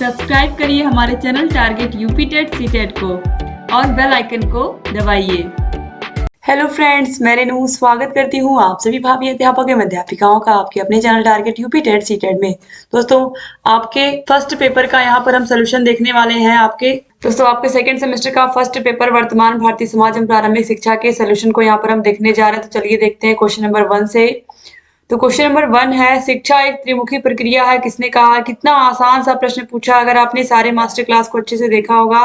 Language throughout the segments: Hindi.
सब्सक्राइब करिए हमारे channel target UP TET CTET को और बेल आइकन को दबाइए। हेलो फ्रेंड्स, मैं रेनू स्वागत करती हूँ आप सभी भावी अध्यापक एवं अध्यापिकाओं का आपके अपने channel target UP TET CTET में। दोस्तों, आपके फर्स्ट पेपर का यहाँ पर हम सोल्यूशन देखने वाले हैं। आपके सेकंड सेमेस्टर का फर्स्ट पेपर वर्तमान भारतीय समाज एवं प्रारंभिक शिक्षा के सोल्यूशन को यहाँ पर हम देखने जा रहे हैं। तो चलिए देखते हैं क्वेश्चन नंबर 1 से। तो क्वेश्चन नंबर 1 है, शिक्षा एक त्रिमुखी प्रक्रिया है, किसने कहा? कितना आसान सा प्रश्न पूछा। अगर आपने सारे मास्टर क्लास को अच्छे से देखा होगा,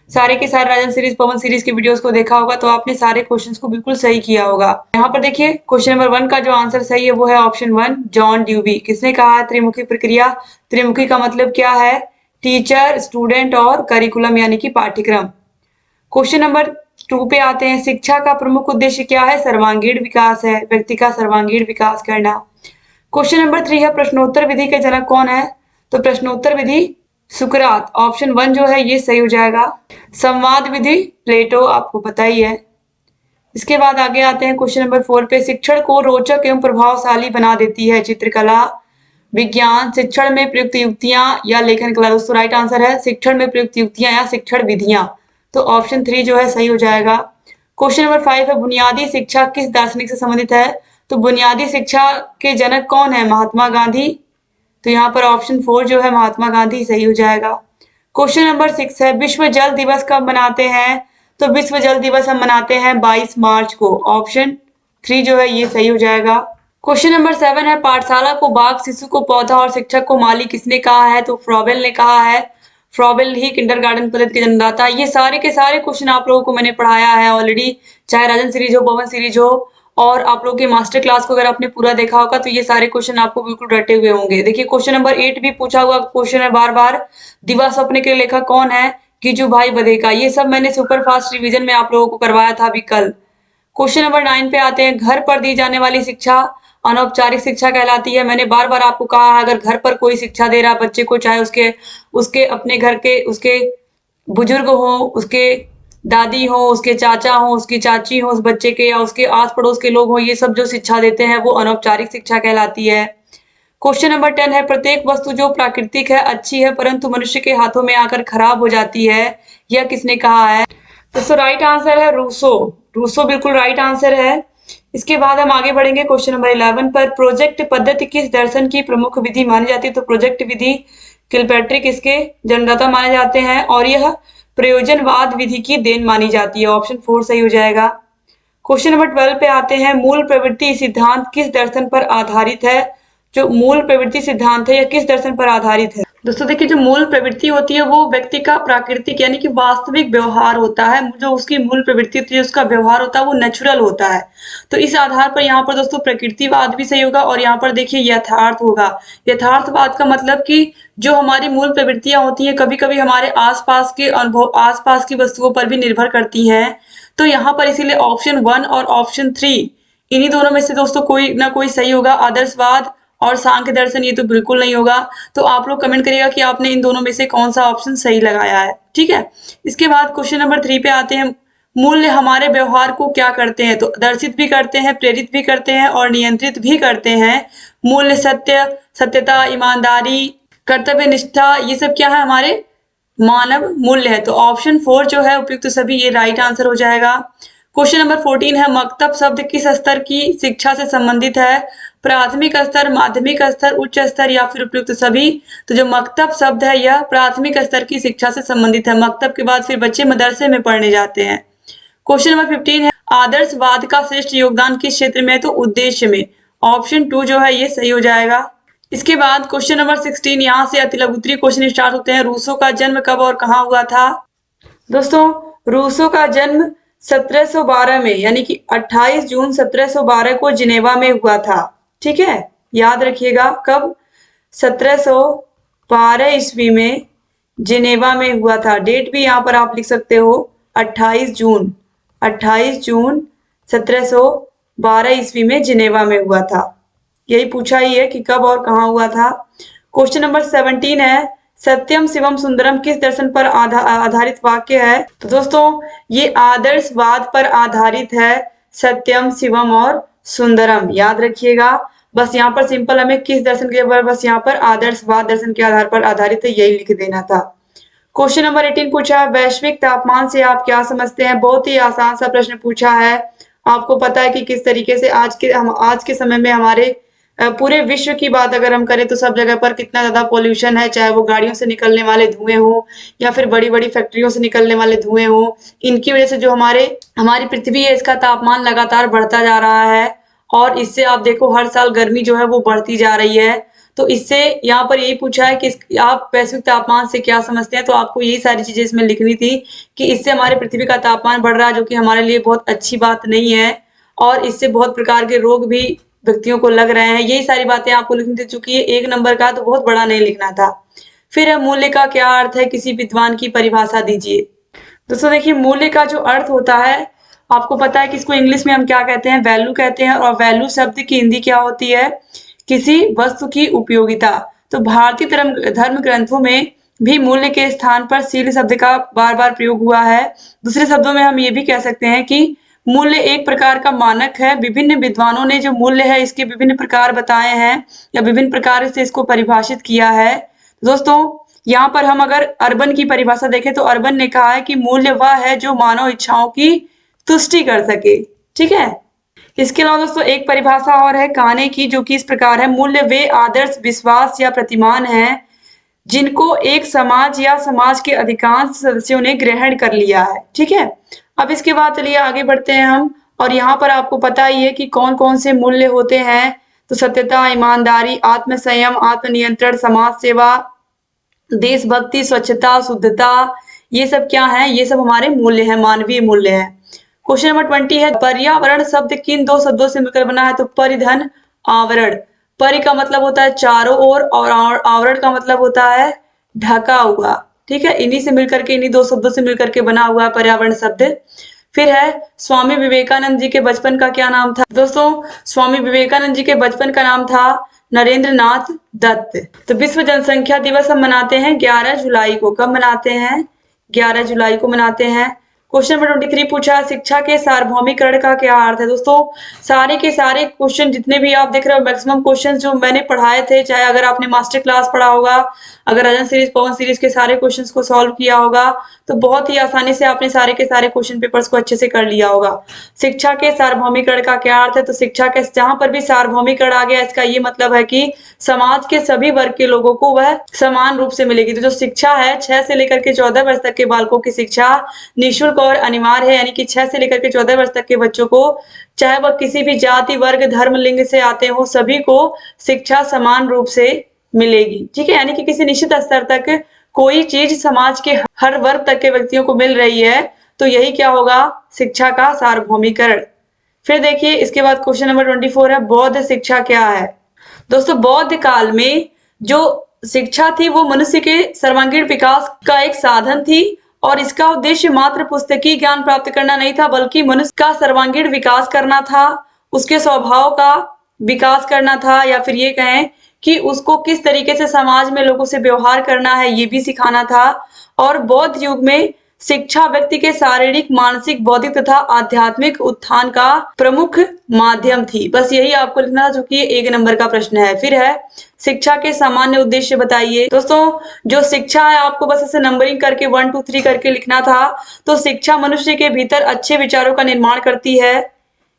सारे के सारे राजन सीरीज पवन सीरीज के वीडियोस को देखा होगा, तो आपने सारे क्वेश्चंस को बिल्कुल सही किया होगा। यहाँ पर देखिए क्वेश्चन नंबर 1 का जो आंसर सही है वो है ऑप्शन 1 जॉन ड्यूबी। किसने कहा है त्रिमुखी प्रक्रिया? त्रिमुखी का मतलब क्या है? टीचर, स्टूडेंट और करिकुलम यानी कि पाठ्यक्रम। क्वेश्चन नंबर 2 पे आते हैं, शिक्षा का प्रमुख उद्देश्य क्या है? सर्वांगीण विकास है, व्यक्ति का सर्वांगीण विकास करना। क्वेश्चन नंबर 3 है, प्रश्नोत्तर विधि के जनक कौन है? तो प्रश्नोत्तर विधि सुकरात। ऑप्शन 1 जो है ये सही हो जाएगा। संवाद विधि प्लेटो, आपको पता ही है। इसके बाद आगे आते हैं क्वेश्चन नंबर 4 पे, शिक्षण को रोचक एवं प्रभावशाली बना देती है चित्रकला, विज्ञान, शिक्षण में प्रयुक्त युक्तियां या लेखन कला। दोस्तों राइट आंसर है शिक्षण में प्रयुक्त युक्तियां या शिक्षण विधियां। तो ऑप्शन 3 जो है सही हो जाएगा। क्वेश्चन नंबर 5 है, बुनियादी शिक्षा किस दार्शनिक से संबंधित है? तो बुनियादी शिक्षा के जनक कौन है? महात्मा गांधी। तो यहाँ पर ऑप्शन 4 जो है महात्मा गांधी सही हो जाएगा। क्वेश्चन नंबर 6 है, विश्व जल दिवस कब मनाते हैं? तो विश्व जल दिवस हम मनाते हैं 22 मार्च को। ऑप्शन 3 जो है ये सही हो जाएगा। क्वेश्चन नंबर 7 है, पाठशाला को बाग, शिशु को पौधा और शिक्षक को माली किसने कहा है? तो फ्रॉबेल ने कहा है। फ्रॉबेल ही किंडरगार्टन पद्धति के जन्मदाता। ये सारे के सारे क्वेश्चन आप लोगों को मैंने पढ़ाया है ऑलरेडी, चाहे राजन सीरीज हो, पवन सीरीज हो, और आप लोगों के मास्टर क्लास को अगर आपने पूरा देखा होगा तो ये सारे क्वेश्चन आपको बिल्कुल रटे हुए होंगे। देखिए क्वेश्चन नंबर 8 भी पूछा हुआ क्वेश्चन है बार बार, दिवा स्वप्न के लेखक कौन है? गिजू भाई बधेका। ये सब मैंने सुपर फास्ट रिवीजन में आप लोगों को करवाया था अभी कल। क्वेश्चन नंबर 9 पे आते हैं, घर पर दी जाने वाली शिक्षा अनौपचारिक शिक्षा कहलाती है। मैंने बार बार आपको कहा है, अगर घर पर कोई शिक्षा दे रहा बच्चे को, चाहे उसके उसके अपने घर के उसके बुजुर्ग हो, उसके दादी हो, उसके चाचा हो, उसकी चाची हो, उस बच्चे के, या उसके आस पड़ोस के लोग हो, ये सब जो शिक्षा देते हैं वो अनौपचारिक शिक्षा कहलाती है। क्वेश्चन नंबर 10 है, प्रत्येक वस्तु जो प्राकृतिक है, अच्छी है, परंतु मनुष्य के हाथों में आकर खराब हो जाती है, यह किसने कहा है? तो राइट आंसर है रूसो। रूसो बिल्कुल राइट आंसर है। इसके बाद हम आगे बढ़ेंगे क्वेश्चन नंबर 11 पर, प्रोजेक्ट पद्धति किस दर्शन की प्रमुख विधि मानी जाती है? तो प्रोजेक्ट विधि किलपैट्रिक इसके जन्मदाता माने जाते हैं और यह प्रयोजनवाद विधि की देन मानी जाती है। ऑप्शन 4 सही हो जाएगा। क्वेश्चन नंबर 12 पे आते हैं, मूल प्रवृत्ति सिद्धांत किस दर्शन पर आधारित है? जो मूल प्रवृत्ति सिद्धांत है यह किस दर्शन पर आधारित है? दोस्तों देखिए, जो मूल प्रवृत्ति होती है वो व्यक्ति का प्राकृतिक यानी कि वास्तविक व्यवहार होता है। जो उसकी मूल प्रवृत्ति होती है, उसका व्यवहार होता है वो नेचुरल होता है। तो इस आधार पर यहाँ पर दोस्तों प्रकृतिवाद भी सही होगा और यहाँ पर देखिए यथार्थ होगा। यथार्थवाद का मतलब कि जो हमारी मूल प्रवृत्तियां होती हैं कभी कभी हमारे आसपास के अनुभव, आसपास की वस्तुओं पर भी निर्भर करती हैं। तो यहाँ पर इसीलिए ऑप्शन 1 और ऑप्शन 3 इन्हीं दोनों में से दोस्तों कोई ना कोई सही होगा। आदर्शवाद और सांख्य दर्शन ये तो बिल्कुल नहीं होगा। तो आप लोग कमेंट करिएगा कि आपने इन दोनों में से कौन सा ऑप्शन सही लगाया है। ठीक है। इसके बाद क्वेश्चन नंबर 3 पे आते हैं, मूल्य हमारे व्यवहार को क्या करते हैं? तो दर्शित भी करते हैं, प्रेरित भी करते हैं और नियंत्रित भी करते हैं। मूल्य सत्य, सत्यता, ईमानदारी, कर्तव्य निष्ठा, ये सब क्या है? हमारे मानव मूल्य है। तो ऑप्शन 4 जो है उपयुक्त सभी ये राइट आंसर हो जाएगा। क्वेश्चन नंबर 14 है, मकतब शब्द किस स्तर की शिक्षा से संबंधित है? प्राथमिक स्तर, माध्यमिक स्तर, उच्च स्तर या फिर उपयुक्त सभी? तो जो मकतब शब्द है यह प्राथमिक स्तर की शिक्षा से संबंधित है। मकतब के बाद फिर बच्चे मदरसे में पढ़ने जाते हैं। क्वेश्चन नंबर 15 है, आदर्शवाद का श्रेष्ठ योगदान किस क्षेत्र में है? तो उद्देश्य में। ऑप्शन 2 जो है ये सही हो जाएगा। इसके बाद क्वेश्चन नंबर 16, यहाँ से अति लघु उत्तरीय क्वेश्चन स्टार्ट होते हैं। रूसो का जन्म कब और कहाँ हुआ था? दोस्तों रूसो का जन्म 1712 में यानी कि 28 जून 1712 को जिनेवा में हुआ था। ठीक है, याद रखिएगा कब? 1712 ईस्वी में जिनेवा में हुआ था। डेट भी यहाँ पर आप लिख सकते हो 28 जून 1712 ईस्वी में जिनेवा में हुआ था। यही पूछा ही है कि कब और कहाँ हुआ था। क्वेश्चन नंबर 17 है, सत्यम शिवम सुंदरम किस दर्शन पर आधारित वाक्य है? तो दोस्तों ये आदर्शवाद पर आधारित है, सत्यम शिवम और सुंदरम। याद रखिएगा बस यहाँ पर सिंपल हमें किस दर्शन के ऊपर, बस यहाँ पर आदर्शवाद दर्शन के आधार पर आधारित है, यही लिख देना था। क्वेश्चन नंबर 18 पूछा है, वैश्विक तापमान से आप क्या समझते हैं? बहुत ही आसान सा प्रश्न पूछा है। आपको पता है कि किस तरीके से आज के समय में हमारे पूरे विश्व की बात अगर हम करें तो सब जगह पर कितना ज्यादा पॉल्यूशन है, चाहे वो गाड़ियों से निकलने वाले धुएं हो या फिर बड़ी बड़ी फैक्ट्रियों से निकलने वाले धुएं हो। इनकी वजह से जो हमारी पृथ्वी है, इसका तापमान लगातार बढ़ता जा रहा है और इससे आप देखो हर साल गर्मी जो है वो बढ़ती जा रही है। तो इससे यहाँ पर यही पूछा है कि आप वैश्विक तापमान से क्या समझते हैं, तो आपको यही सारी चीजें इसमें लिखनी थी कि इससे हमारे पृथ्वी का तापमान बढ़ रहा है, जो कि हमारे लिए बहुत अच्छी बात नहीं है और इससे बहुत प्रकार के रोग भी व्यक्तियों को लग रहे हैं। यही सारी बातें आपको लिखनी थी, चूंकि ये 1 नंबर का तो बहुत बड़ा नहीं लिखना था। फिर है मूल्य का क्या अर्थ है, किसी विद्वान की परिभाषा दीजिए। दोस्तों देखिए, मूल्य का जो अर्थ होता है, आपको पता है कि इसको इंग्लिश में हम क्या कहते हैं, वैल्यू कहते हैं। और वैल्यू शब्द की हिंदी क्या होती है, किसी वस्तु की उपयोगिता। तो भारतीय धर्म ग्रंथों में भी मूल्य के स्थान पर शील शब्द का बार बार प्रयोग हुआ है। दूसरे शब्दों में हम ये भी कह सकते हैं कि मूल्य एक प्रकार का मानक है। विभिन्न विद्वानों ने जो मूल्य है इसके विभिन्न प्रकार बताए हैं या विभिन्न प्रकार से इसको परिभाषित किया है। दोस्तों यहाँ पर हम अगर अर्बन की परिभाषा देखें तो अर्बन ने कहा है कि मूल्य वह है जो मानव इच्छाओं की तुष्टि कर सके। ठीक है। इसके अलावा दोस्तों एक परिभाषा और है काने की, जो कि इस प्रकार है, मूल्य वे आदर्श, विश्वास या प्रतिमान हैं जिनको एक समाज या समाज के अधिकांश सदस्यों ने ग्रहण कर लिया है। ठीक है। अब इसके बाद चलिए आगे बढ़ते हैं हम, और यहाँ पर आपको पता ही है कि कौन कौन से मूल्य होते हैं। तो सत्यता, ईमानदारी, आत्मसंयम, आत्मनियंत्रण, समाज सेवा, देशभक्ति, स्वच्छता, शुद्धता, ये सब क्या है, ये सब हमारे मूल्य हैं, मानवीय मूल्य है। क्वेश्चन नंबर 20 है, पर्यावरण शब्द किन 2 शब्दों से मिलकर बना है? तो परिधन, आवरण। परि का मतलब होता है चारों ओर और आवरण का मतलब होता है ढका हुआ। ठीक है। इन्हीं से मिलकर के, इन्हीं 2 शब्दों से मिलकर के बना हुआ है पर्यावरण शब्द। फिर है स्वामी विवेकानंद जी के बचपन का क्या नाम था? दोस्तों स्वामी विवेकानंद जी के बचपन का नाम था नरेंद्र नाथ दत्त। तो विश्व जनसंख्या दिवस हम मनाते हैं 11 जुलाई को। कब मनाते हैं? 11 जुलाई को मनाते हैं। क्वेश्चन नंबर 23 पूछा, शिक्षा के सार्वभौमिकरण का क्या अर्थ है? दोस्तों सारे के सारे क्वेश्चन जितने भी आप देख रहे हो, मैक्सिमम क्वेश्चन जो मैंने पढ़ाए थे, चाहे अगर आपने मास्टर क्लास पढ़ा होगा, अगर राजन सीरीज, पवन सीरीज के सारे क्वेश्चंस को सॉल्व किया होगा, तो बहुत ही आसानी से आपने सारे के सारे क्वेश्चन पेपर्स को अच्छे से कर लिया होगा। शिक्षा के सार्वभौमिकरण का क्या अर्थ है? तो शिक्षा के, जहां पर भी सार्वभौमिकरण आ गया, इसका ये मतलब है कि समाज के सभी वर्ग के लोगों को वह समान रूप से मिलेगी। तो जो शिक्षा है, 6 से लेकर के 14 वर्ष तक के बालकों की शिक्षा निःशुल्क और अनिवार्य है, यानी कि 6 से लेकर के 14 वर्ष तक के बच्चों को, चाहे वह किसी भी जाति, वर्ग, धर्म, लिंग से आते हो, सभी को शिक्षा समान रूप से मिलेगी। ठीक है। यानी कि किसी निश्चित स्तर तक कोई चीज समाज के हर वर्ग तक के व्यक्तियों को मिल रही है, तो यही क्या होगा? शिक्षा का सार्वभौमिकरण। फिर देखिए इसके बाद क्वेश्चन नंबर 24 है, बौद्ध शिक्षा क्या है? दोस्तों बौद्ध काल में जो शिक्षा थी वो मनुष्य के सर्वांगीण विकास का एक साधन थी, और इसका उद्देश्य मात्र पुस्तकीय ज्ञान प्राप्त करना नहीं था, बल्कि मनुष्य का सर्वांगीण विकास करना था, उसके स्वभाव का विकास करना था, या फिर ये कहें कि उसको किस तरीके से समाज में लोगों से व्यवहार करना है, ये भी सिखाना था। और बौद्ध युग में शिक्षा व्यक्ति के शारीरिक, मानसिक, बौद्धिक तथा आध्यात्मिक उत्थान का प्रमुख माध्यम थी। बस यही आपको लिखना था, जो कि 1 नंबर का प्रश्न है। फिर है शिक्षा के सामान्य उद्देश्य बताइए। दोस्तों जो शिक्षा है, आपको बस ऐसे नंबरिंग करके 1 2 3 करके लिखना था। तो शिक्षा मनुष्य के भीतर अच्छे विचारों का निर्माण करती है,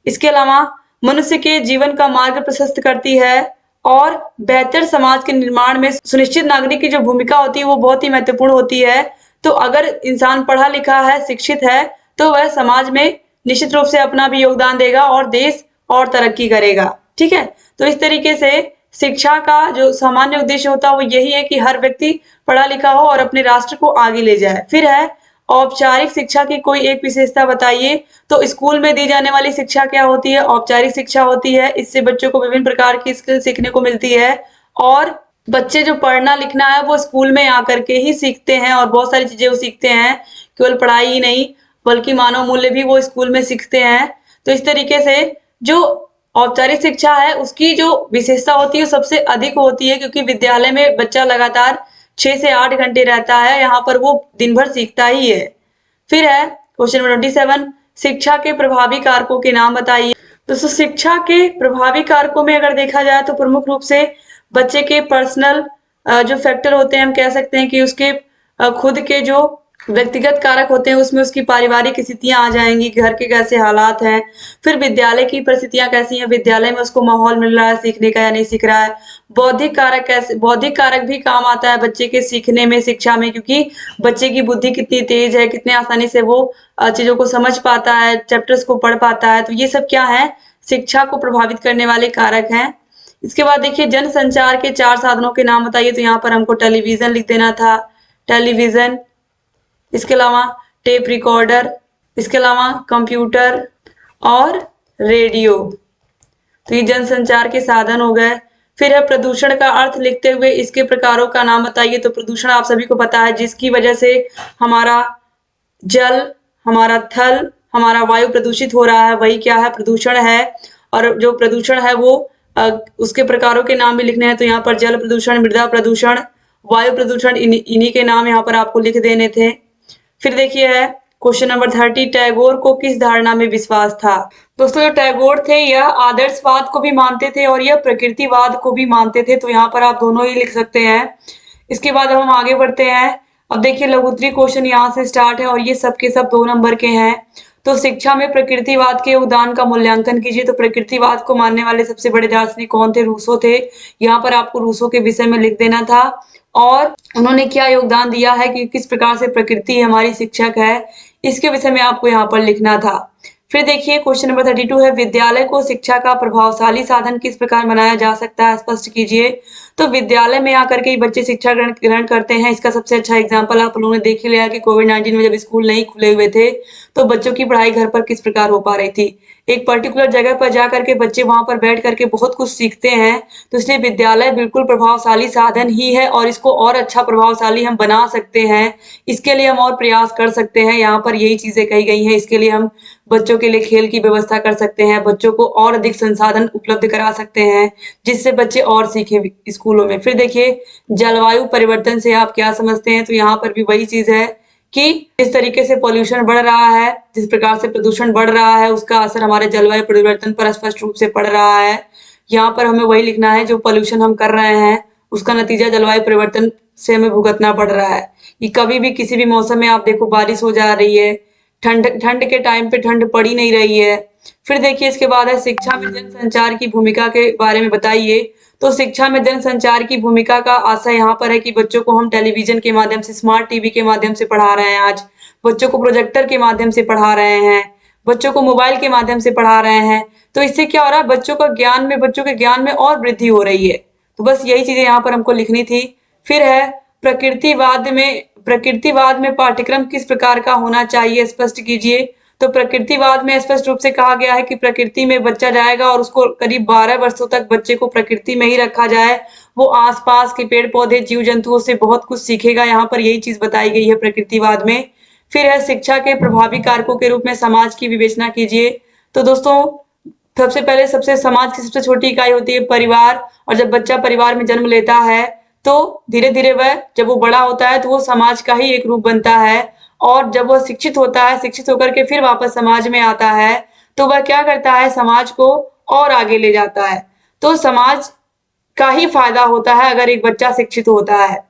इसके अलावा मनुष्य के जीवन का मार्ग प्रशस्त करती है, और बेहतर समाज के निर्माण में सुनिश्चित नागरिक की जो भूमिका होती है वो बहुत ही महत्वपूर्ण होती है। तो अगर इंसान पढ़ा लिखा है, शिक्षित है, तो वह समाज में निश्चित रूप से अपना भी योगदान देगा और देश और तरक्की करेगा। ठीक है। तो इस तरीके से शिक्षा का जो सामान्य उद्देश्य होता है वो यही है कि हर व्यक्ति पढ़ा लिखा हो और अपने राष्ट्र को आगे ले जाए। फिर है औपचारिक शिक्षा की कोई एक विशेषता बताइए। तो स्कूल में दी जाने वाली शिक्षा क्या होती है? औपचारिक शिक्षा होती है। इससे बच्चों को विभिन्न प्रकार की स्किल सीखने को मिलती है, और बच्चे जो पढ़ना लिखना है वो स्कूल में आकर के ही सीखते हैं, और बहुत सारी चीजें वो सीखते हैं, केवल पढ़ाई ही नहीं बल्कि मानव मूल्य भी वो स्कूल में सीखते हैं। तो इस तरीके से जो औपचारिक शिक्षा है उसकी जो विशेषता होती है सबसे अधिक होती है, क्योंकि विद्यालय में बच्चा लगातार 6 से 8 घंटे रहता है, यहाँ पर वो दिन भर सीखता ही है। फिर है क्वेश्चन नंबर 27, शिक्षा के प्रभावी कारकों के नाम बताइए। दोस्तों शिक्षा के प्रभावी कारकों में अगर देखा जाए तो प्रमुख रूप से बच्चे के पर्सनल जो फैक्टर होते हैं, हम कह सकते हैं कि उसके खुद के जो व्यक्तिगत कारक होते हैं उसमें उसकी पारिवारिक स्थितियां आ जाएंगी, घर के कैसे हालात हैं, फिर विद्यालय की परिस्थितियां कैसी हैं, विद्यालय में उसको माहौल मिल रहा है सीखने का या नहीं सीख रहा है। बौद्धिक कारक कैसे, बौद्धिक कारक भी काम आता है बच्चे के सीखने में, शिक्षा में, क्योंकि बच्चे की बुद्धि कितनी तेज है, कितने आसानी से वो चीजों को समझ पाता है, चैप्टर्स को पढ़ पाता है। तो ये सब क्या है, शिक्षा को प्रभावित करने वाले कारक हैं। इसके बाद देखिए जनसंचार के 4 साधनों के नाम बताइए, तो यहाँ पर हमको टेलीविजन लिख देना था, टेलीविजन, इसके अलावा टेप रिकॉर्डर, इसके अलावा कंप्यूटर और रेडियो। तो ये जनसंचार के साधन हो गए। फिर है प्रदूषण का अर्थ लिखते हुए इसके प्रकारों का नाम बताइए। तो प्रदूषण आप सभी को पता है जिसकी वजह से हमारा जल, हमारा थल, हमारा वायु प्रदूषित हो रहा है, वही क्या है, प्रदूषण है। और जो प्रदूषण है वो उसके प्रकारों के नाम भी लिखने हैं। तो यहाँ पर जल प्रदूषण, मृदा प्रदूषण, वायु प्रदूषण, इन्हीं के नाम यहाँ पर आपको लिख देने थे। फिर देखिए है क्वेश्चन नंबर 30, टैगोर को किस धारणा में विश्वास था। दोस्तों जो टैगोर थे यह आदर्शवाद को भी मानते थे और यह प्रकृतिवाद को भी मानते थे। तो यहाँ पर आप दोनों ही लिख सकते हैं। इसके बाद हम आगे बढ़ते हैं। अब देखिए लघुत्तरी क्वेश्चन यहाँ से स्टार्ट है और ये सब के सब 2 नंबर के हैं। तो शिक्षा में प्रकृतिवाद के योगदान का मूल्यांकन कीजिए। तो प्रकृतिवाद को मानने वाले सबसे बड़े दार्शनिक कौन थे, रूसो थे। यहाँ पर आपको रूसो के विषय में लिख देना था और उन्होंने क्या योगदान दिया है कि किस प्रकार से प्रकृति हमारी शिक्षक है, इसके विषय में आपको यहाँ पर लिखना था। फिर देखिए क्वेश्चन नंबर 32 है, विद्यालय को शिक्षा का प्रभावशाली साधन किस प्रकार बनाया जा सकता है, स्पष्ट कीजिए। तो विद्यालय में आकर के ही बच्चे शिक्षा ग्रहण करते हैं। इसका सबसे अच्छा एग्जाम्पल आप लोगों ने देख ही लिया कि कोविड-19 में जब स्कूल नहीं खुले हुए थे तो बच्चों की पढ़ाई घर पर किस प्रकार हो पा रही थी। एक पर्टिकुलर जगह पर जा करके बच्चे वहां पर बैठ करके बहुत कुछ सीखते हैं। तो इसलिए विद्यालय बिल्कुल प्रभावशाली साधन ही है और इसको और अच्छा प्रभावशाली हम बना सकते हैं। इसके लिए हम और प्रयास कर सकते हैं। यहाँ पर यही चीजें कही गई हैं। इसके लिए हम बच्चों के लिए खेल की व्यवस्था कर सकते हैं, बच्चों को और अधिक संसाधन उपलब्ध करा सकते हैं जिससे बच्चे और सीखें स्कूलों में। फिर देखिए जलवायु परिवर्तन से आप क्या समझते हैं। तो यहाँ पर भी वही चीज है कि इस तरीके से पॉल्यूशन बढ़ रहा है, जिस प्रकार से प्रदूषण बढ़ रहा है उसका असर हमारे जलवायु परिवर्तन पर स्पष्ट रूप से पड़ रहा है। यहाँ पर हमें वही लिखना है, जो पॉल्यूशन हम कर रहे हैं उसका नतीजा जलवायु परिवर्तन से हमें भुगतना पड़ रहा है। कि कभी भी किसी भी मौसम में आप देखो बारिश हो जा रही है, ठंड के टाइम पे ठंड पड़ ही नहीं रही है। फिर देखिए इसके बाद है शिक्षा में जनसंचार की भूमिका के बारे में बताइए। तो शिक्षा में जनसंचार की भूमिका का आशय यहाँ पर है कि बच्चों को हम टेलीविजन के माध्यम से, स्मार्ट टीवी के माध्यम से पढ़ा रहे हैं, आज बच्चों को प्रोजेक्टर के माध्यम से पढ़ा रहे हैं, बच्चों को मोबाइल के माध्यम से पढ़ा रहे हैं। तो इससे क्या हो रहा है, बच्चों के ज्ञान में और वृद्धि हो रही है। तो बस यही चीजें यहाँ पर हमको लिखनी थी। फिर है प्रकृतिवाद में पाठ्यक्रम किस प्रकार का होना चाहिए, स्पष्ट कीजिए। तो प्रकृतिवाद में स्पष्ट रूप से कहा गया है कि प्रकृति में बच्चा जाएगा और उसको करीब 12 वर्षों तक बच्चे को प्रकृति में ही रखा जाए, वो आसपास के पेड़ पौधे जीव जंतुओं से बहुत कुछ सीखेगा। यहाँ पर यही चीज बताई गई है प्रकृतिवाद में। फिर है शिक्षा के प्रभावी कारकों के रूप में समाज की विवेचना कीजिए। तो दोस्तों सबसे पहले समाज की सबसे छोटी इकाई होती है परिवार, और जब बच्चा परिवार में जन्म लेता है तो धीरे धीरे वह जब वो बड़ा होता है तो वो समाज का ही एक रूप बनता है। और जब वह शिक्षित होता है, शिक्षित होकर के फिर वापस समाज में आता है, तो वह क्या करता है, समाज को और आगे ले जाता है। तो समाज का ही फायदा होता है अगर एक बच्चा शिक्षित होता है।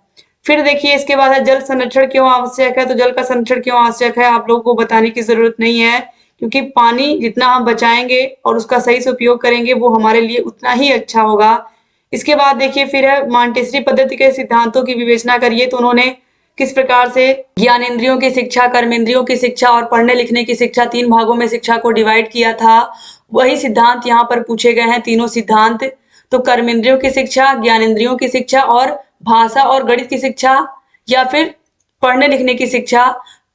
फिर देखिए इसके बाद है जल संरक्षण क्यों आवश्यक है। तो जल का संरक्षण क्यों आवश्यक है आप लोगों को बताने की जरूरत नहीं है, क्योंकि पानी जितना हम बचाएंगे और उसका सही से उपयोग करेंगे वो हमारे लिए उतना ही अच्छा होगा। इसके बाद देखिए फिर है मॉन्टेसरी पद्धति के सिद्धांतों की विवेचना करिए। तो उन्होंने किस प्रकार से ज्ञानेंद्रियों की शिक्षा, कर्मेंद्रियों की शिक्षा और पढ़ने लिखने की शिक्षा, 3 भागों में शिक्षा को डिवाइड किया था। वही सिद्धांत यहाँ पर पूछे गए हैं, तीनों सिद्धांत। तो कर्मेंद्रियों की शिक्षा, ज्ञानेंद्रियों की शिक्षा और भाषा और गणित की शिक्षा या फिर पढ़ने लिखने की शिक्षा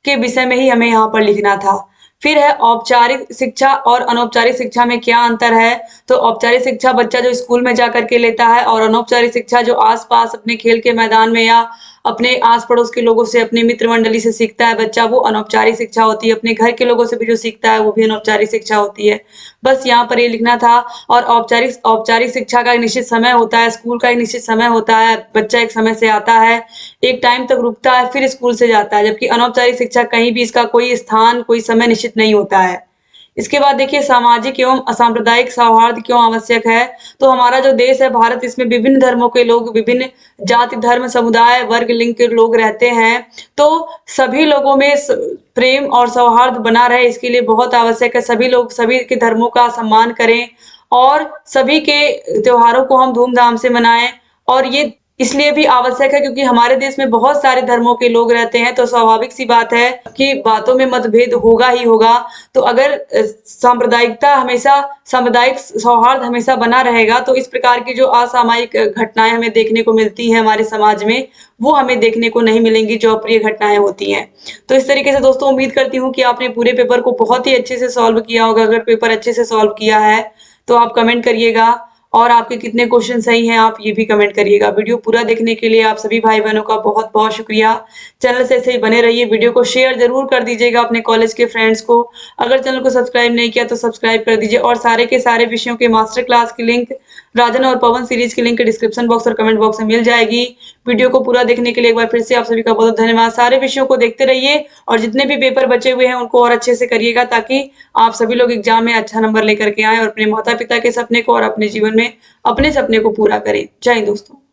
के विषय में ही हमें यहाँ पर लिखना था। फिर है औपचारिक शिक्षा और अनौपचारिक शिक्षा में क्या अंतर है। तो औपचारिक शिक्षा बच्चा जो स्कूल में जाकर के लेता है, और अनौपचारिक शिक्षा जो आसपास अपने खेल के मैदान में या अपने आस पड़ोस के लोगों से, अपने मित्र मंडली से सीखता है बच्चा, वो अनौपचारिक शिक्षा होती है। अपने घर के लोगों से भी जो सीखता है वो भी अनौपचारिक शिक्षा होती है। बस यहाँ पर ये लिखना था। और औपचारिक शिक्षा का एक निश्चित समय होता है, स्कूल का एक निश्चित समय होता है, बच्चा एक समय से आता है, एक टाइम तक रुकता है, फिर स्कूल से जाता है। जबकि अनौपचारिक शिक्षा कहीं भी इसका कोई स्थान, कोई समय निश्चित नहीं होता है। इसके बाद देखिए सामाजिक एवं असांप्रदायिक सौहार्द क्यों आवश्यक है। तो हमारा जो देश है भारत, इसमें विभिन्न धर्मों के लोग, विभिन्न जाति धर्म समुदाय वर्ग लिंग के लोग रहते हैं। तो सभी लोगों में प्रेम और सौहार्द बना रहे, इसके लिए बहुत आवश्यक है सभी लोग सभी के धर्मों का सम्मान करें और सभी के त्योहारों को हम धूमधाम से मनाएं। और ये इसलिए भी आवश्यक है क्योंकि हमारे देश में बहुत सारे धर्मों के लोग रहते हैं, तो स्वाभाविक सी बात है कि बातों में मतभेद होगा ही होगा। तो अगर सांप्रदायिकता हमेशा, सामुदायिक सौहार्द हमेशा बना रहेगा, तो इस प्रकार की जो असामयिक घटनाएं हमें देखने को मिलती हैं हमारे समाज में, वो हमें देखने को नहीं मिलेंगी, जो अप्रिय घटनाएं होती हैं। तो इस तरीके से दोस्तों उम्मीद करती हूँ कि आपने पूरे पेपर को बहुत ही अच्छे से सॉल्व किया होगा। अगर पेपर अच्छे से सॉल्व किया है तो आप कमेंट करिएगा, और आपके कितने क्वेश्चन सही हैं आप ये भी कमेंट करिएगा। वीडियो पूरा देखने के लिए आप सभी भाई बहनों का बहुत बहुत शुक्रिया। चैनल से ऐसे ही बने रहिए। वीडियो को शेयर जरूर कर दीजिएगा अपने कॉलेज के फ्रेंड्स को। अगर चैनल को सब्सक्राइब नहीं किया तो सब्सक्राइब कर दीजिए, और सारे के सारे विषयों के मास्टर क्लास की लिंक, राजन और पवन सीरीज की लिंक डिस्क्रिप्शन बॉक्स और कमेंट बॉक्स में मिल जाएगी। वीडियो को पूरा देखने के लिए एक बार फिर से आप सभी का बहुत धन्यवाद। सारे विषयों को देखते रहिए, और जितने भी पेपर बचे हुए हैं उनको और अच्छे से करिएगा, ताकि आप सभी लोग एग्जाम में अच्छा नंबर लेकर के आए और अपने माता पिता के सपने को और अपने जीवन में अपने सपने को पूरा करें। जय हिंद दोस्तों।